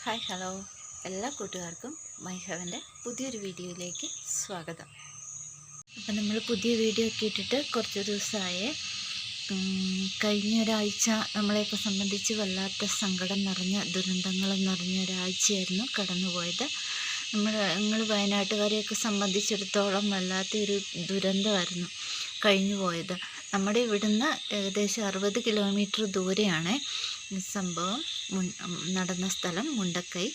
Hi hello എല്ലാ കൂട്ടുകാർക്കും my ഹെവൻ്റെ പുതിയൊരു വീഡിയോയിലേക്ക് സ്വാഗതം. അപ്പം നമ്മൾ പുതിയ വീഡിയോ ഒക്കെ ഇട്ടിട്ട് കുറച്ച് ദിവസമായേ. കഴിഞ്ഞ ഒരാഴ്ച നമ്മളെയൊക്കെ സംബന്ധിച്ച് വല്ലാത്ത സങ്കടം നിറഞ്ഞ ദുരന്തങ്ങൾ നിറഞ്ഞ ഒരാഴ്ചയായിരുന്നു കടന്നുപോയത്. ഞങ്ങൾ വയനാട്ടുകാരെയൊക്കെ സംബന്ധിച്ചിടത്തോളം വല്ലാത്തൊരു ദുരന്തമായിരുന്നു കഴിഞ്ഞു പോയത്. നമ്മുടെ ഇവിടുന്ന് ഏകദേശം 60 കിലോമീറ്റർ ദൂരെയാണ് സംഭവം നടന്ന സ്ഥലം, മുണ്ടക്കൈ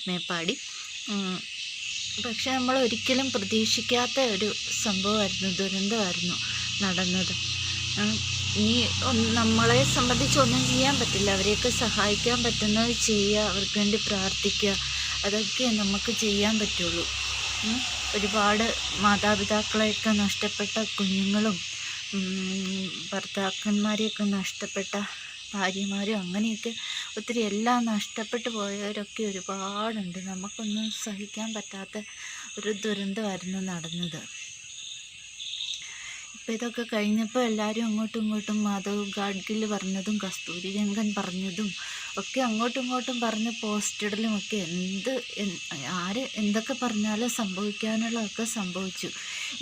മേപ്പാടി. പക്ഷെ നമ്മൾ ഒരിക്കലും പ്രതീക്ഷിക്കാത്ത ഒരു സംഭവമായിരുന്നു, ദുരന്തമായിരുന്നു നടന്നത്. ഇനി നമ്മളെ സംബന്ധിച്ച് ഒന്നും ചെയ്യാൻ പറ്റില്ല. അവരെയൊക്കെ സഹായിക്കാൻ പറ്റുന്നത് ചെയ്യുക, അവർക്ക് വേണ്ടി പ്രാർത്ഥിക്കുക, അതൊക്കെ നമുക്ക് ചെയ്യാൻ പറ്റുള്ളൂ. ഒരുപാട് മാതാപിതാക്കളെയൊക്കെ നഷ്ടപ്പെട്ട കുഞ്ഞുങ്ങളും ഭർത്താക്കന്മാരെയൊക്കെ നഷ്ടപ്പെട്ട ഭാര്യമാരും അങ്ങനെയൊക്കെ ഒത്തിരി എല്ലാം നഷ്ടപ്പെട്ടു പോയവരൊക്കെ ഒരുപാടുണ്ട്. നമുക്കൊന്നും സഹിക്കാൻ പറ്റാത്ത ഒരു ദുരന്തമായിരുന്നു നടന്നത്. ഇപ്പം ഇതൊക്കെ കഴിഞ്ഞപ്പോൾ എല്ലാവരും അങ്ങോട്ടും ഇങ്ങോട്ടും മാധവ് ഗാഡ്ഗിൽ പറഞ്ഞതും കസ്തൂരി രംഗൻ പറഞ്ഞതും ഒക്കെ അങ്ങോട്ടും ഇങ്ങോട്ടും പറഞ്ഞ് പോസ്റ്റിടലും ഒക്കെ ആര് എന്തൊക്കെ പറഞ്ഞാലും സംഭവിക്കാനുള്ളതൊക്കെ സംഭവിച്ചു.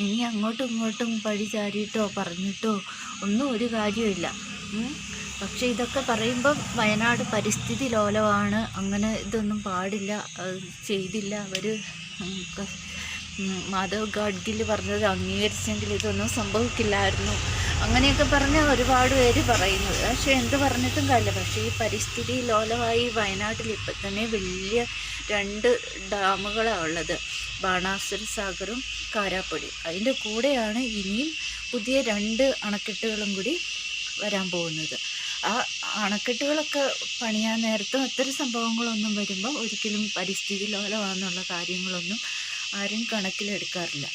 ഇനി അങ്ങോട്ടും ഇങ്ങോട്ടും പഴി ചാരിയിട്ടോ പറഞ്ഞിട്ടോ ഒന്നും ഒരു കാര്യമില്ല. പക്ഷേ ഇതൊക്കെ പറയുമ്പം വയനാട് പരിസ്ഥിതി ലോലമാണ്, അങ്ങനെ ഇതൊന്നും പാടില്ല, ചെയ്തില്ല. അവർ മാധവ് ഗാഡ്ഗിൽ പറഞ്ഞത് അംഗീകരിച്ചെങ്കിൽ ഇതൊന്നും സംഭവിക്കില്ലായിരുന്നു, അങ്ങനെയൊക്കെ പറഞ്ഞ് ഒരുപാട് പേര് പറയുന്നത്. പക്ഷേ എന്ത് പറഞ്ഞിട്ടും കാര്യമില്ല. പക്ഷേ ഈ പരിസ്ഥിതി ലോലമായി വയനാട്ടിൽ ഇപ്പം തന്നെ വലിയ 2 ഡാമുകളാണ് ഉള്ളത്, ബാണാസുര സാഗറും കാരാപ്പൊടി. അതിൻ്റെ കൂടെയാണ് ഇനിയും പുതിയ 2 അണക്കെട്ടുകളും കൂടി വരാൻ പോകുന്നത്. ആ അണക്കെട്ടുകളൊക്കെ പണിയാൻ നേരത്തും അത്തരം സംഭവങ്ങളൊന്നും വരുമ്പോൾ ഒരിക്കലും പരിസ്ഥിതി ലോലമാണെന്നുള്ള കാര്യങ്ങളൊന്നും ആരും കണക്കിലെടുക്കാറില്ല.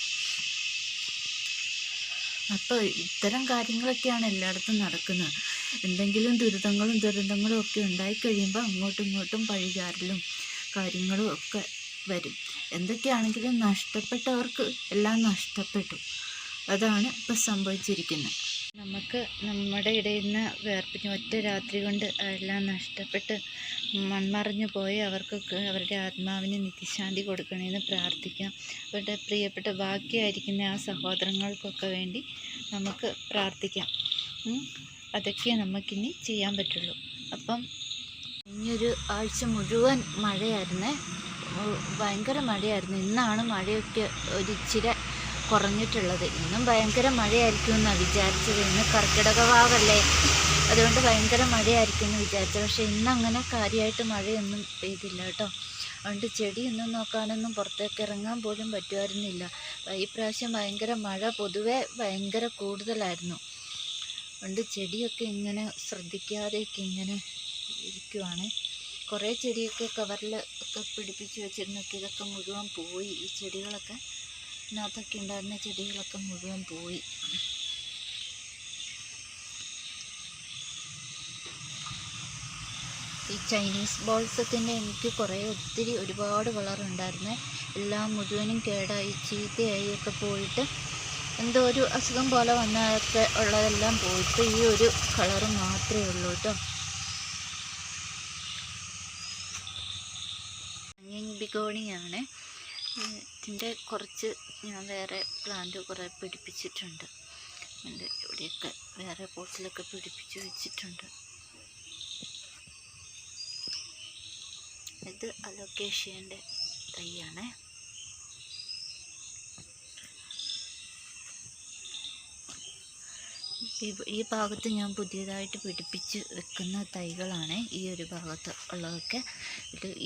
അപ്പോൾ ഇത്തരം കാര്യങ്ങളൊക്കെയാണ് എല്ലായിടത്തും നടക്കുന്നത്. എന്തെങ്കിലും ദുരിതങ്ങളും ഒക്കെ ഉണ്ടായിക്കഴിയുമ്പോൾ അങ്ങോട്ടും ഇങ്ങോട്ടും പഴിചാരലും കാര്യങ്ങളും ഒക്കെ വരും. എന്തൊക്കെയാണെങ്കിലും നഷ്ടപ്പെട്ടവർക്ക് എല്ലാം നഷ്ടപ്പെട്ടു. അതാണ് ഇപ്പം സംഭവിച്ചിരിക്കുന്നത്. നമുക്ക് നമ്മുടെ ഇടയിൽ നിന്ന് വേർപിരിഞ്ഞ് ഒറ്റ രാത്രി കൊണ്ട് എല്ലാം നഷ്ടപ്പെട്ട് മൺമറഞ്ഞു പോയി അവർക്കൊക്കെ അവരുടെ ആത്മാവിന് നിത്യശാന്തി കൊടുക്കണമെന്ന് പ്രാർത്ഥിക്കാം. അവരുടെ പ്രിയപ്പെട്ട ബാക്കിയായിരിക്കുന്ന ആ സഹോദരങ്ങൾക്കൊക്കെ വേണ്ടി നമുക്ക് പ്രാർത്ഥിക്കാം. അതൊക്കെ നമുക്കിനി ചെയ്യാൻ പറ്റുള്ളൂ. അപ്പം ഇനിയൊരു ആഴ്ച മുഴുവൻ മഴയായിരുന്നേ, ഭയങ്കര മഴയായിരുന്നു. ഇന്നാണ് മഴയൊക്കെ ഒരിച്ചിരി കുറഞ്ഞിട്ടുള്ളത്. ഇന്നും ഭയങ്കര മഴയായിരിക്കും എന്നാണ് വിചാരിച്ചത്. ഇന്ന് കർക്കിടക വാവല്ലേ, അതുകൊണ്ട് ഭയങ്കര മഴയായിരിക്കും എന്ന് വിചാരിച്ചത്. പക്ഷേ ഇന്നങ്ങനെ കാര്യമായിട്ട് മഴയൊന്നും പെയ്തില്ല കേട്ടോ. അതുകൊണ്ട് ചെടിയൊന്നും നോക്കാനൊന്നും പുറത്തേക്ക് ഇറങ്ങാൻ പോലും പറ്റുമായിരുന്നില്ല. ഈ പ്രാവശ്യം ഭയങ്കര മഴ പൊതുവെ ഭയങ്കര കൂടുതലായിരുന്നു. അതുകൊണ്ട് ചെടിയൊക്കെ ഇങ്ങനെ ശ്രദ്ധിക്കാതെയൊക്കെ ഇങ്ങനെ ഇരിക്കുവാണ്. കുറേ ചെടിയൊക്കെ കവറിൽ ഒക്കെ പിടിപ്പിച്ച് വെച്ചിരുന്നൊക്കെ ഇതൊക്കെ മുഴുവൻ പോയി. ഈ ചെടികളൊക്കെ ഇതിനകത്തൊക്കെ ഉണ്ടായിരുന്ന ചെടികളൊക്കെ മുഴുവൻ പോയി. ഈ ചൈനീസ് ബോൾസത്തിൻ്റെ എനിക്ക് ഒരുപാട് കളറുണ്ടായിരുന്നേ. എല്ലാം മുഴുവനും കേടായി ചീത്തയായി ഒക്കെ പോയിട്ട് എന്തോ ഒരു അസുഖം പോലെ വന്നതൊക്കെ ഉള്ളതെല്ലാം പോയിട്ട് ഈ ഒരു കളറ് മാത്രമേ ഉള്ളൂ കേട്ടോ. ബിഗോണിയാണ്. ഇതിൻ്റെ കുറച്ച് ഞാൻ വേറെ പ്ലാന്റ് കുറേ പിടിപ്പിച്ചിട്ടുണ്ട്. എൻ്റെ ഇവിടെയൊക്കെ വേറെ പോട്ടിലൊക്കെ പിടിപ്പിച്ച് വെച്ചിട്ടുണ്ട്. ഇത് അലോക്കേഷ്യൻ്റെ തൈയാണ്. ഈ ഭാഗത്ത് ഞാൻ പുതിയതായിട്ട് പിടിപ്പിച്ച് വെക്കുന്ന തൈകളാണ് ഈ ഒരു ഭാഗത്ത് ഉള്ളതൊക്കെ.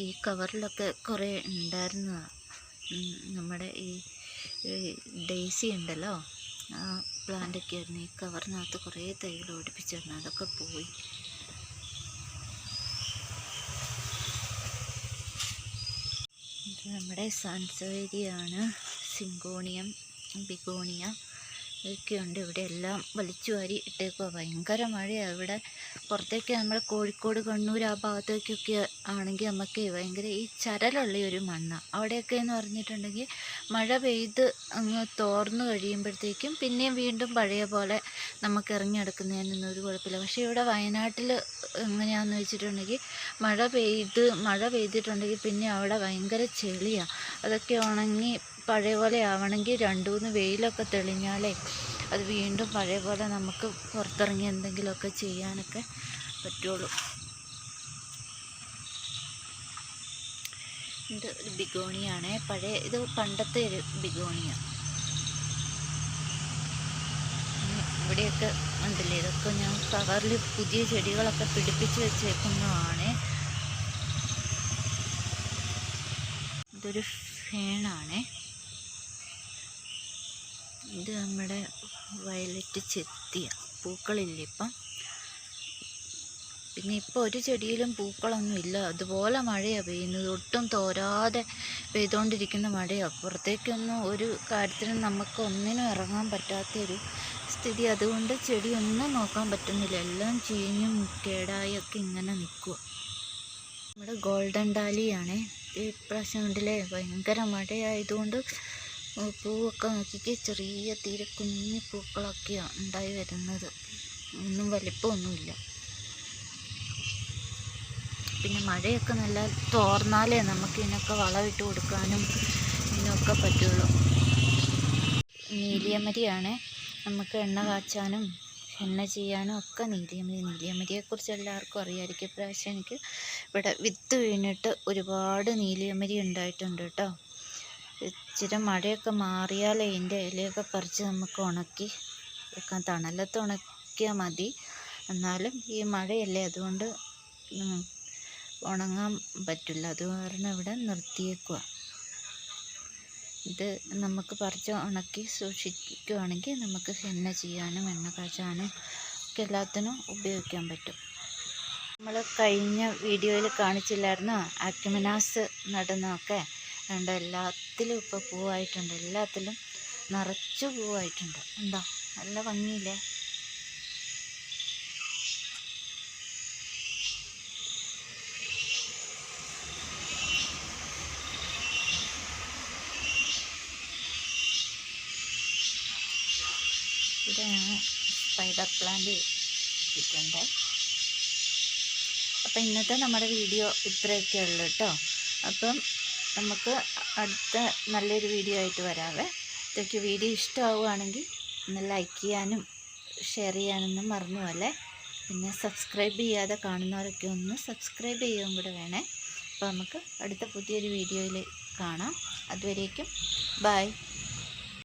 ഈ കവറിലൊക്കെ കുറേ ഉണ്ടായിരുന്നതാണ്. നമ്മുടെ ഈ ഡെയ്സി ഉണ്ടല്ലോ, ആ പ്ലാന്റൊക്കെ ആയിരുന്നു. ഈ കവറിനകത്ത് കുറേ തൈകൾ പിടിപ്പിച്ചിരുന്നു, അതൊക്കെ പോയി. ഇത് നമ്മുടെ സാൻസവേരിയാണ്, സിങ്കോണിയം, ബിഗോണിയ ഇതൊക്കെയുണ്ട്. ഇവിടെ എല്ലാം വലിച്ചു വാരി ഇട്ടേക്കുക. ഭയങ്കര മഴയാണ് ഇവിടെ. പുറത്തേക്ക് നമ്മൾ കോഴിക്കോട് കണ്ണൂർ ആ ഭാഗത്തേക്കൊക്കെ ആണെങ്കിൽ നമുക്ക് ഭയങ്കര ഈ ചരലുള്ള ഒരു മണ്ണാണ്. അവിടെയൊക്കെ എന്ന് പറഞ്ഞിട്ടുണ്ടെങ്കിൽ മഴ പെയ്ത് അങ്ങ് തോർന്നു കഴിയുമ്പോഴത്തേക്കും പിന്നെയും വീണ്ടും പഴയ പോലെ നമുക്ക് ഇറങ്ങി നടക്കുന്നതിനൊന്നും ഒരു കുഴപ്പമില്ല. പക്ഷേ ഇവിടെ വയനാട്ടിൽ എങ്ങനെയാണെന്ന് വെച്ചിട്ടുണ്ടെങ്കിൽ മഴ പെയ്തിട്ടുണ്ടെങ്കിൽ പിന്നെ അവിടെ ഭയങ്കര ചെളിയാണ്. അതൊക്കെ ഉണങ്ങി പഴയ പോലെ ആവണമെങ്കിൽ 2-3 വെയിലൊക്കെ തെളിഞ്ഞാലേ അത് വീണ്ടും പഴയ പോലെ നമുക്ക് പുറത്തിറങ്ങി എന്തെങ്കിലുമൊക്കെ ചെയ്യാനൊക്കെ പറ്റുള്ളൂ. ഇത് ഒരു ബിഗോണിയാണ്, ഇത് പണ്ടത്തെ ഒരു ബിഗോണിയാണ്. ഇവിടെയൊക്കെ ഉണ്ടല്ലേ, ഇതൊക്കെ ഞാൻ കവറിൽ പുതിയ ചെടികളൊക്കെ പിടിപ്പിച്ച് വെച്ചേക്കുന്നതാണ്. ഇതൊരു ഫേണാണ്. ഇത് നമ്മുടെ വയലറ്റ് ചെത്തിയ പൂക്കളില്ല ഇപ്പം. പിന്നെ ഇപ്പോൾ ഒരു ചെടിയിലും പൂക്കളൊന്നും ഇല്ല. അതുപോലെ മഴയാണ് പെയ്യുന്നത്, ഒട്ടും തോരാതെ പെയ്തുകൊണ്ടിരിക്കുന്ന മഴയാണ്. അപ്പുറത്തേക്കൊന്നും ഒരു കാര്യത്തിനും നമുക്ക് ഒന്നിനും ഇറങ്ങാൻ പറ്റാത്തൊരു സ്ഥിതി. അതുകൊണ്ട് ചെടിയൊന്നും നോക്കാൻ പറ്റുന്നില്ല, എല്ലാം ചീഞ്ഞും കേടായൊക്കെ ഇങ്ങനെ നിൽക്കുക. നമ്മുടെ ഗോൾഡൻ ഡാലിയാണ്. ഇപ്രാവശ്യം ഉണ്ടല്ലേ ഭയങ്കര മഴയായതുകൊണ്ട് പൂവൊക്കെ നോക്കിക്ക് ചെറിയ തീരെ കുഞ്ഞു പൂക്കളൊക്കെയാണ് ഉണ്ടായി വരുന്നത്, ഒന്നും വലിപ്പമൊന്നുമില്ല. പിന്നെ മഴയൊക്കെ നല്ല തോർന്നാലേ നമുക്ക് ഇതിനൊക്കെ വളമിട്ട് കൊടുക്കാനും ഇതിനൊക്കെ പറ്റുള്ളൂ. നീലിയമരിയാണ്, നമുക്ക് എണ്ണ കാച്ചാനും എണ്ണ ചെയ്യാനും ഒക്കെ നീലിയമരിയെക്കുറിച്ച് എല്ലാവർക്കും അറിയാമായിരിക്കും. ഇപ്രാവശ്യം എനിക്ക് ഇവിടെ വിത്ത് വീണിട്ട് ഒരുപാട് നീലിയമരി ഉണ്ടായിട്ടുണ്ട് കേട്ടോ. ഇച്ചിരി മഴയൊക്കെ മാറിയാലേ ഇതിൻ്റെ ഇലയൊക്കെ പറിച്ച് നമുക്ക് ഉണക്കി വെക്കാം. തണലത്ത് ഉണക്കിയാൽ മതി, എന്നാലും ഈ മഴയല്ലേ അതുകൊണ്ട് ഉണങ്ങാൻ പറ്റില്ല. അത് കാരണം ഇവിടെ നിർത്തിയേക്കുക. ഇത് നമുക്ക് പറിച്ച് ഉണക്കി സൂക്ഷിക്കുകയാണെങ്കിൽ നമുക്ക് എണ്ണ ചെയ്യാനും എണ്ണ കാച്ചാനും ഒക്കെ എല്ലാത്തിനും ഉപയോഗിക്കാൻ പറ്റും. നമ്മൾ കഴിഞ്ഞ വീഡിയോയിൽ കാണിച്ചില്ലായിരുന്നോ ആക്യുമിനാസ് നടുന്നതൊക്കെ? അതുകൊണ്ട് എല്ലാത്തിലും ഇപ്പോൾ പൂവായിട്ടുണ്ട്, എല്ലാത്തിലും നിറച്ച് പൂവായിട്ടുണ്ട്. ഉണ്ടോ, നല്ല ഭംഗിയില്ലേ? ഇതാണ് സ്പൈഡർ പ്ലാന്റ് ഇട്ടിട്ടുണ്ട്. അപ്പം ഇന്നത്തെ നമ്മുടെ വീഡിയോ ഇത്രയൊക്കെ ഉള്ളൂ കേട്ടോ. അപ്പം നമുക്ക് അടുത്ത നല്ലൊരു വീഡിയോ ആയിട്ട് വരാവേ. ഇതൊക്കെ വീഡിയോ ഇഷ്ടമാവുകയാണെങ്കിൽ ഒന്ന് ലൈക്ക് ചെയ്യാനും ഷെയർ ചെയ്യാനൊന്നും മറന്നു പോലെ. പിന്നെ സബ്സ്ക്രൈബ് ചെയ്യാതെ കാണുന്നവരൊക്കെ ഒന്ന് സബ്സ്ക്രൈബ് ചെയ്യുകയും കൂടെ വേണേ. അപ്പോൾ നമുക്ക് അടുത്ത പുതിയൊരു വീഡിയോയിൽ കാണാം. അതുവരേക്കും ബൈ.